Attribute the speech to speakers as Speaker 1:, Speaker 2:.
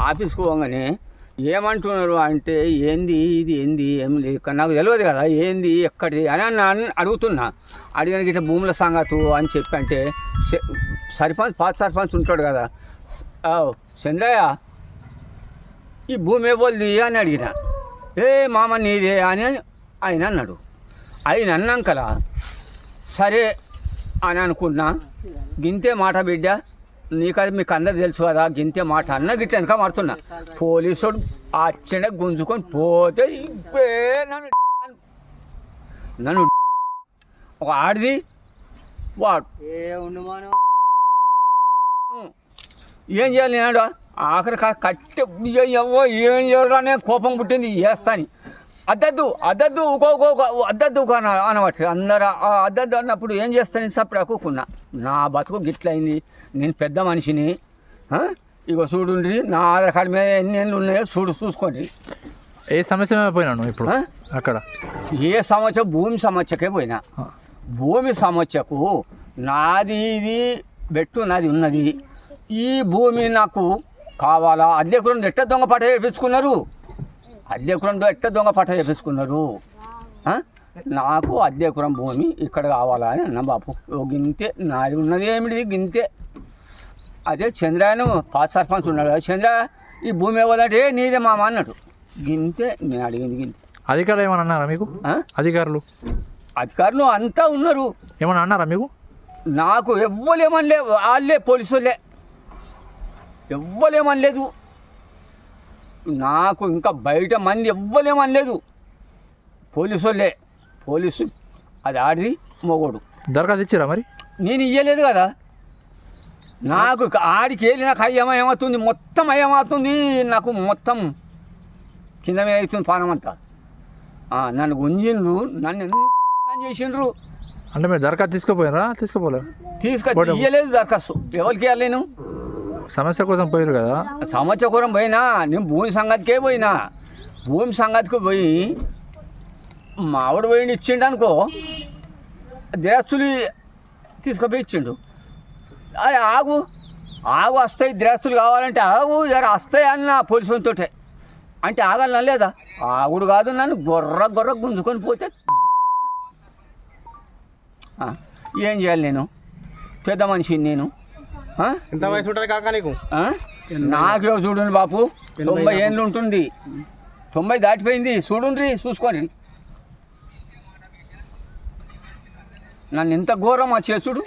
Speaker 1: ఆఫీస్కి పోగానే ఏమంటున్నారు అంటే ఏంది ఇది ఏంది ఏం లేదు నాకు తెలియదు కదా ఏంది ఎక్కడిది అని అడుగుతున్నా. అడిగానికి ఇట్లా భూముల సంగతు అని చెప్పి అంటే సర్పంచ్ పాత సర్పంచ్ ఉంటాడు కదా, చంద్రయ్య ఈ భూమి ఇవ్వద్ది అని అడిగిన. ఏ మామ నీదే అని ఆయన అన్నాడు. ఆయన అన్నాకలా సరే అని అనుకున్నా. గింతే మాట బిడ్డ, నీకది మీకు అందరు తెలుసు కదా, గింతే మాట అన్న గిట్ల వెనక మారుతున్నా. పోలీసుడు అచ్చనే గుంజుకొని పోతే నన్ను ఒక ఆడిది వాడు ఏం చేయాలి నేను ఆఖరి కట్టె ఏం చేయాలనే కోపం పుట్టింది చేస్తాని. అద్దద్దు అద్దద్దు అద్దద్దు అనవచ్చు అందరు. అద్దద్దు అన్నప్పుడు ఏం చేస్తాను సప్పుడు అక్కుకున్నా. నా బతుకు గిట్లయింది, నేను పెద్ద మనిషిని. ఇగో చూడుండ్రి నా ఆధార్ కార్డు మీద ఎన్ని ఏళ్ళు ఉన్నాయో చూసుకోండి.
Speaker 2: ఏ సమస్య పోయినాను ఇప్పుడు అక్కడ?
Speaker 1: ఏ సమస్య? భూమి సమస్యకే పోయినా. భూమి సమస్యకు నాది ఇది బెట్టు నాది ఉన్నది. ఈ భూమి నాకు కావాలా? అద్దెకురం ఎట్ట దొంగ పట్ట చేపించుకున్నారు, అద్దెకురం ఎట్ట దొంగ పట్ట చేపించుకున్నారు. నాకు అద్దెకురం భూమి ఇక్కడ కావాలా అని అన్న. బాపు గింతే నాది ఉన్నది ఏమిటి గింతే. అదే చంద్రయ్యను పాత సర్పంచ్ ఉన్నాడు, చంద్ర ఈ భూమి ఇవ్వదంటే నీదే మామ అన్నాడు. గింతే నేను అడిగింది గింతే.
Speaker 2: అధికారులు ఏమన్నా అన్నారా మీకు?
Speaker 1: అధికారులు అంతా ఉన్నారు.
Speaker 2: ఏమన్నా అన్నారా మీకు?
Speaker 1: నాకు ఎవ్వలేమనలే, వాళ్ళే పోలీసు వాళ్ళే ఎవ్వలేమనలేదు. నాకు ఇంకా బయట మంది ఎవ్వలేమనలేదు, పోలీసు వాళ్ళే. పోలీసు అది ఆడి మొగోడు.
Speaker 2: దరఖాస్తు ఇచ్చారా మరి?
Speaker 1: నేను ఇయ్యలేదు కదా. నాకు ఆడికి వెళ్ళి నాకు ఏమవుతుంది, మొత్తం ఏమవుతుంది నాకు, మొత్తం కింద మీద అవుతుంది పానం అంతా. నన్ను గుంజిండ్రు, నన్ను ఎంత చేసిండ్రు.
Speaker 2: అంటే మీరు దరఖాస్తు తీసుకోపోయారా?
Speaker 1: ఇయ్యలేదు దరఖాస్తు. ఎవరికి ఇవ్వాలి? నేను
Speaker 2: సమస్య కోసం పోయారు కదా.
Speaker 1: సమస్య కోసం పోయినా. నేను భూమి సంగతికే పోయినా. భూమి సంగతికి పోయి మా ఆవిడ పోయి ఇచ్చిండు అనుకో, దిరస్తులు తీసుకుపోయి ఇచ్చిండు. అది ఆగు వస్తాయి దిరస్తులు కావాలంటే ఆగు జర వస్తాయి అన్న పోలీసులతో. అంటే ఆగాలన్నా లేదా? ఆగుడు కాదు, నన్ను గొర్ర గుంజుకొని పోతే ఏం చేయాలి? నేను పెద్ద మనిషిని. నేను
Speaker 3: ఎంత వయసు ఉంటుంది కాక నీకు?
Speaker 1: నాకే చూడండి బాపు, 90 ఏళ్ళు ఉంటుంది. 90 దాటిపోయింది. చూడండి చూసుకోండి నన్ను ఎంత ఘోరం చేసుడు.